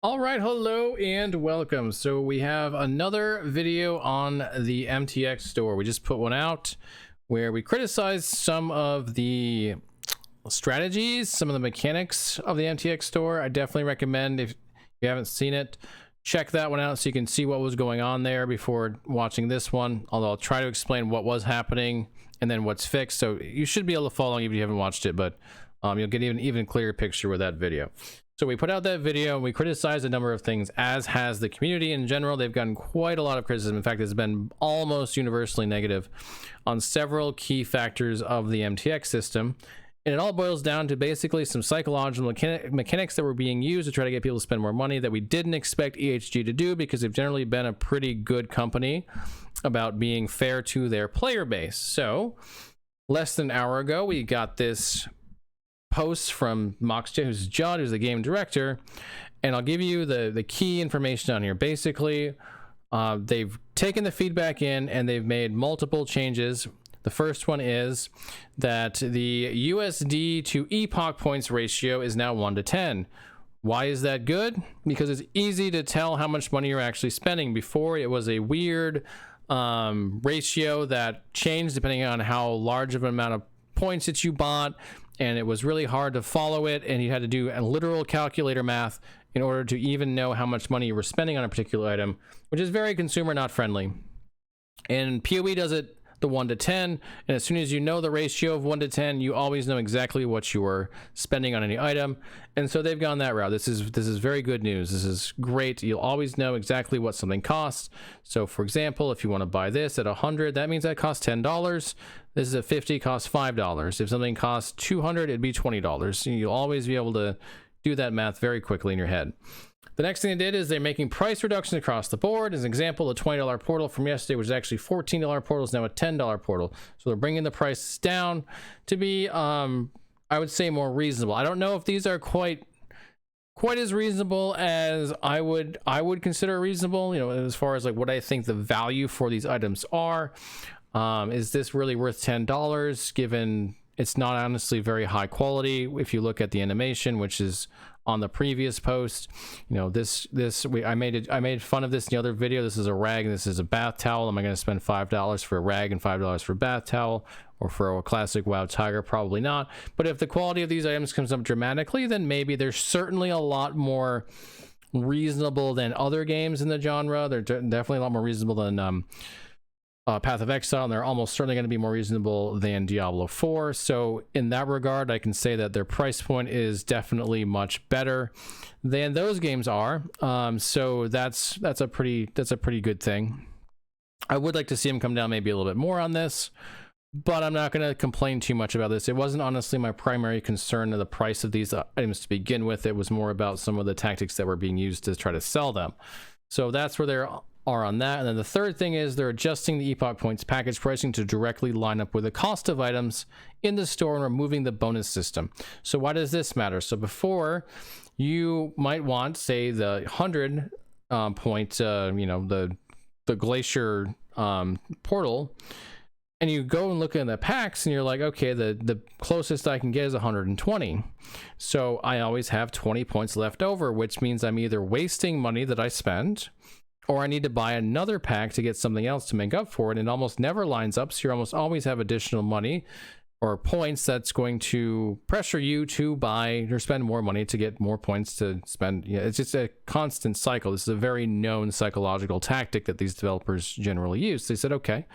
All right, hello and welcome. So we have another video on the MTX store. We just put one out where we criticize some of the strategies, some of the mechanics of the MTX store. I definitely recommend, if you haven't seen it, check that one out so you can see what was going on there before watching this one. Although I'll try to explain what was happening and then what's fixed. So you should be able to follow even if you haven't watched it, but you'll get an even clearer picture with that video. So we put out that video and we criticized a number of things, as has the community in general. They've gotten quite a lot of criticism. In fact, it's been almost universally negative on several key factors of the MTX system. And it all boils down to basically some psychological mechanics that were being used to try to get people to spend more money that we didn't expect EHG to do, because they've generally been a pretty good company about being fair to their player base. So less than an hour ago, we got this post from Moxja, who's Judd, who's the game director, and I'll give you the key information on here. Basically, they've taken the feedback in and they've made multiple changes. The first one is that the USD to epoch points ratio is now 1 to 10. Why is that good? Because it's easy to tell how much money you're actually spending. Before, it was a weird ratio that changed depending on how large of an amount of points that you bought, and it was really hard to follow it, and you had to do a literal calculator math in order to even know how much money you were spending on a particular item, which is very consumer not friendly. And PoE does it the 1 to 10, and as soon as you know the ratio of 1 to 10, you always know exactly what you were spending on any item. And so they've gone that route. This is very good news. This is great. You'll always know exactly what something costs. So for example, if you want to buy this at 100, that means that costs $10. This is at 50, costs $5. If something costs 200, it'd be $20. You'll always be able to do that math very quickly in your head. The next thing they did is they're making price reductions across the board. As an example, the $20 portal from yesterday was actually $14 portal, is now a $10 portal. So they're bringing the prices down to be, I would say, more reasonable. I don't know if these are quite as reasonable as I would consider reasonable, as far as like what I think the value for these items are. Is this really worth $10 given it's not honestly very high quality? If you look at the animation, which is on the previous post, I made fun of this in the other video. This is a rag and this is a bath towel. Am I going to spend $5 for a rag and $5 for a bath towel, or for a classic WoW Tiger? Probably not. But if the quality of these items comes up dramatically, then maybe they're certainly a lot more reasonable than other games in the genre. They're definitely a lot more reasonable than Path of Exile, and they're almost certainly going to be more reasonable than Diablo 4. So in that regard, I can say that their price point is definitely much better than those games are. So that's a pretty good thing. I would like to see them come down maybe a little bit more on this, but I'm not going to complain too much about this. It wasn't honestly my primary concern of the price of these items to begin with. It was more about some of the tactics that were being used to try to sell them. So that's where they're on that. And then the third thing is they're adjusting the epoch points package pricing to directly line up with the cost of items in the store and removing the bonus system. So why does this matter? So before, you might want, say, the 100 point, the glacier portal, and you go and look at the packs and you're like, okay, the closest I can get is 120. So I always have 20 points left over, which means I'm either wasting money that I spend, or I need to buy another pack to get something else to make up for it. And it almost never lines up. So you almost always have additional money or points that's going to pressure you to buy or spend more money to get more points to spend. Yeah, it's just a constant cycle. This is a very known psychological tactic that these developers generally use. They said, okay,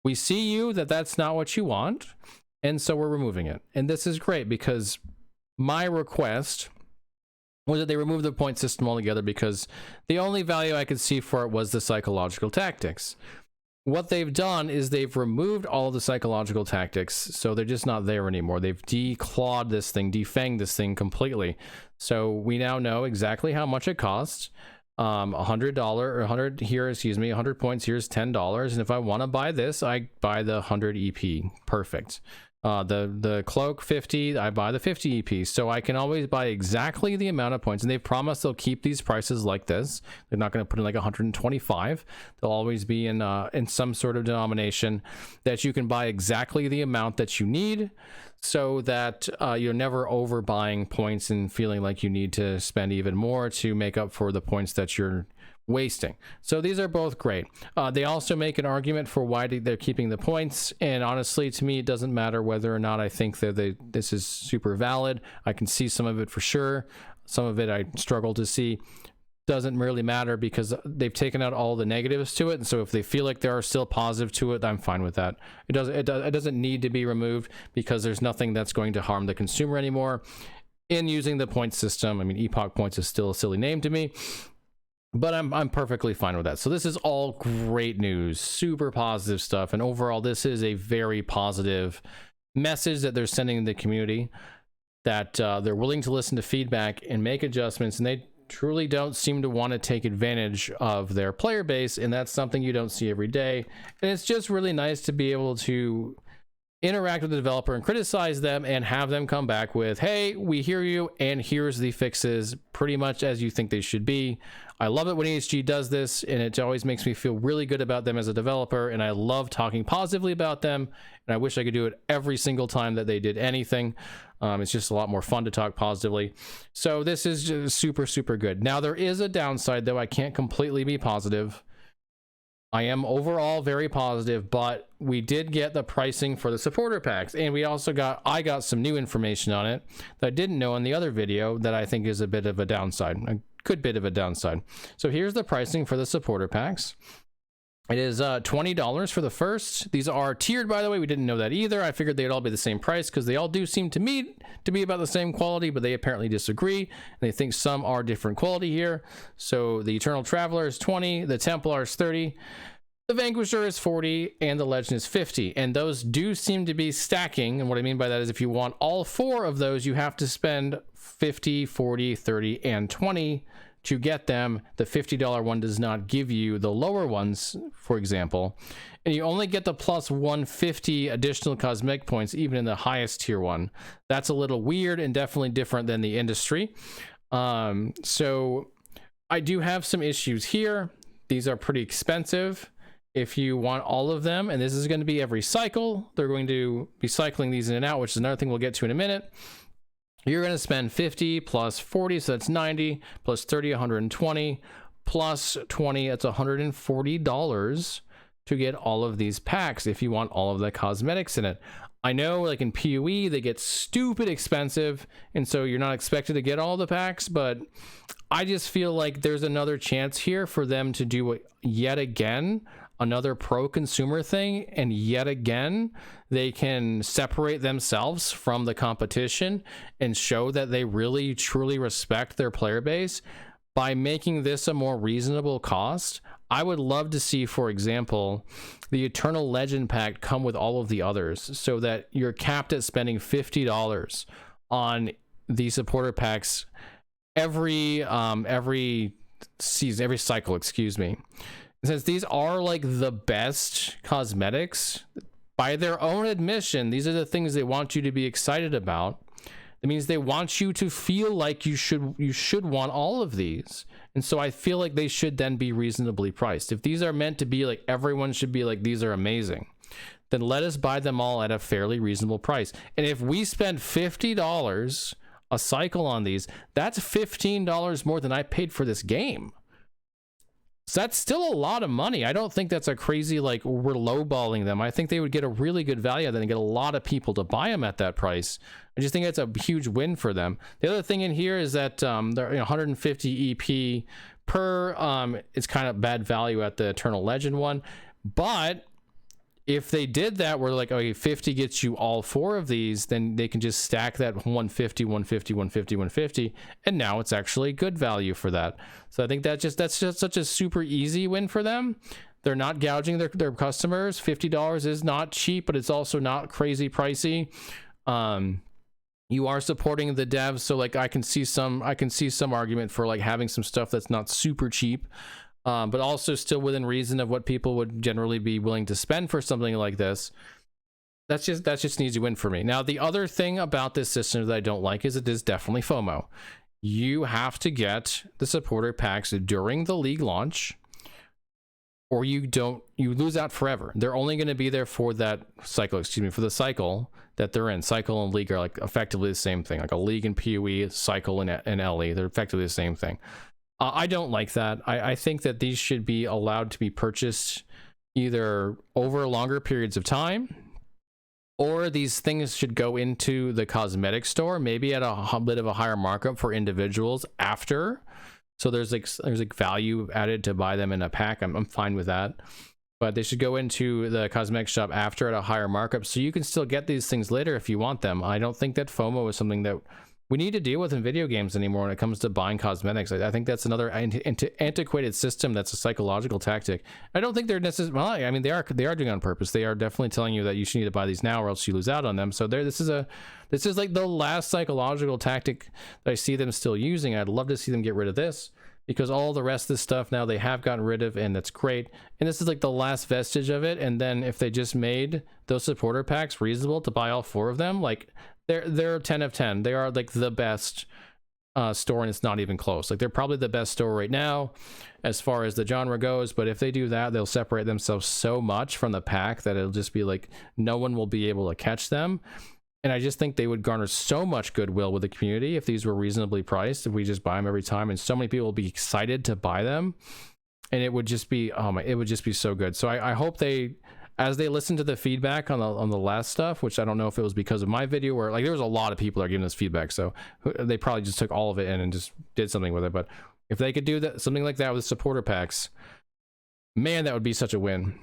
we see you that's not what you want, and so we're removing it. And this is great, because my request was that they remove the point system altogether, because the only value I could see for it was the psychological tactics. What they've done is they've removed all of the psychological tactics, so they're just not there anymore. They've declawed this thing, defanged this thing completely. So we now know exactly how much it costs. $100 or 100 here, 100 points here is $10. And if I want to buy this, I buy the 100 EP. Perfect. The cloak 50, I buy the 50 EP, so I can always buy exactly the amount of points, and they've promised they'll keep these prices like this. They're not going to put in like 125. They'll always be in some sort of denomination that you can buy exactly the amount that you need, so that you're never overbuying points and feeling like you need to spend even more to make up for the points that you're wasting. So these are both great. They also make an argument for why they're keeping the points, and honestly, to me, it doesn't matter whether or not I think that this is super valid. I can see some of it for sure. Some of it I struggle to see. Doesn't really matter because they've taken out all the negatives to it, and so if they feel like there are still positive to it, I'm fine with that. It doesn't need to be removed because there's nothing that's going to harm the consumer anymore in using the point system. I mean, Epoch Points is still a silly name to me, but I'm perfectly fine with that. So this is all great news, super positive stuff, and overall this is a very positive message that they're sending the community, that they're willing to listen to feedback and make adjustments, and they truly don't seem to want to take advantage of their player base, and that's something you don't see every day. And it's just really nice to be able to interact with the developer and criticize them and have them come back with, hey, we hear you, and here's the fixes pretty much as you think they should be. I love it when EHG does this, and it always makes me feel really good about them as a developer, and I love talking positively about them, and I wish I could do it every single time that they did anything. It's just a lot more fun to talk positively. So this is just super, super good. Now, there is a downside, though. I can't completely be positive. I am overall very positive, but we did get the pricing for the supporter packs, and I got some new information on it that I didn't know in the other video that I think is a bit of a downside, a good bit of a downside. So here's the pricing for the supporter packs. It is $20 for the first. These are tiered, by the way. We didn't know that either. I figured they'd all be the same price because they all do seem to me to be about the same quality, but they apparently disagree, and they think some are different quality here. So the Eternal Traveler is 20, the Templar is 30, the Vanquisher is 40, and the Legend is 50. And those do seem to be stacking, and what I mean by that is if you want all four of those, you have to spend 50, 40, 30, and 20 to get them. The $50 one does not give you the lower ones, for example, and you only get the plus 150 additional cosmetic points even in the highest tier one. That's a little weird and definitely different than the industry. So I do have some issues here. These are pretty expensive if you want all of them, and this is going to be every cycle. They're going to be cycling these in and out, which is another thing we'll get to in a minute. You're going to spend 50 plus 40, so that's 90, plus 30, 120, plus 20, that's $140 to get all of these packs if you want all of the cosmetics in it. I know, like in PoE, they get stupid expensive, and so you're not expected to get all the packs, but I just feel like there's another chance here for them to do it yet again, another pro-consumer thing, and yet again they can separate themselves from the competition and show that they really truly respect their player base by making this a more reasonable cost. I would love to see, for example, the Eternal Legend pack come with all of the others, so that you're capped at spending $50 on the supporter packs every season, every cycle, excuse me. Since these are like the best cosmetics, by their own admission, these are the things they want you to be excited about. It means they want you to feel like you should want all of these. And so I feel like they should then be reasonably priced. If these are meant to be like, everyone should be like, these are amazing, then let us buy them all at a fairly reasonable price. And if we spend $50 a cycle on these, that's $15 more than I paid for this game. So that's still a lot of money. I don't think that's a crazy, like, we're lowballing them. I think they would get a really good value out of that and get a lot of people to buy them at that price. I just think that's a huge win for them. The other thing in here is that they're 150 EP per. It's kind of bad value at the Eternal Legend one. But if they did that, where like, okay, 50 gets you all four of these, then they can just stack that 150, 150, 150, 150, and now it's actually good value for that. So I think that's just such a super easy win for them. They're not gouging their customers. $50 is not cheap, but it's also not crazy pricey. You are supporting the devs, so like I can see some argument for like having some stuff that's not super cheap. But also still within reason of what people would generally be willing to spend for something like this. That's just an easy win for me. Now, the other thing about this system that I don't like is it is definitely FOMO. You have to get the supporter packs during the league launch, or you lose out forever. They're only going to be there for that cycle, for the cycle that they're in. Cycle and league are like effectively the same thing. Like a league and PoE, cycle and LE, they're effectively the same thing. I don't like that. I think that these should be allowed to be purchased either over longer periods of time, or these things should go into the cosmetic store, maybe at a bit of a higher markup for individuals after. So there's like value added to buy them in a pack. I'm fine with that. But they should go into the cosmetic shop after at a higher markup, so you can still get these things later if you want them. I don't think that FOMO is something that we need to deal with in video games anymore when it comes to buying cosmetics. I think that's another antiquated system that's a psychological tactic. I don't think they're necessarily, well, I mean, they are doing it on purpose. They are definitely telling you that you should need to buy these now or else you lose out on them. So this is like the last psychological tactic that I see them still using. I'd love to see them get rid of this, because all the rest of this stuff now they have gotten rid of, and that's great. And this is like the last vestige of it. And then if they just made those supporter packs reasonable to buy all 4 of them, like they're 10 of 10. They are like the best store, and it's not even close. Like they're probably the best store right now as far as the genre goes. But if they do that, they'll separate themselves so much from the pack that it'll just be like no one will be able to catch them. And I just think they would garner so much goodwill with the community if these were reasonably priced, if we just buy them every time, and so many people will be excited to buy them, and it would just be, it would just be so good. So I hope they, as they listen to the feedback on the last stuff, which I don't know if it was because of my video, where like there was a lot of people that are giving us feedback, so they probably just took all of it in and just did something with it. But if they could do that, something like that with supporter packs, man, that would be such a win.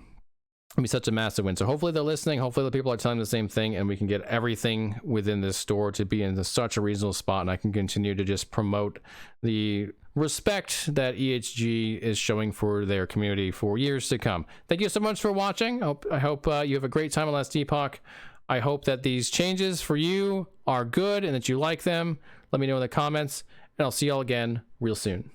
It'd be such a massive win. So hopefully they're listening. Hopefully the people are telling the same thing, and we can get everything within this store to be in such a reasonable spot, and I can continue to just promote the respect that EHG is showing for their community for years to come. Thank you so much for watching. I hope you have a great time on Last Epoch. I hope that these changes for you are good and that you like them. Let me know in the comments, and I'll see y'all again real soon.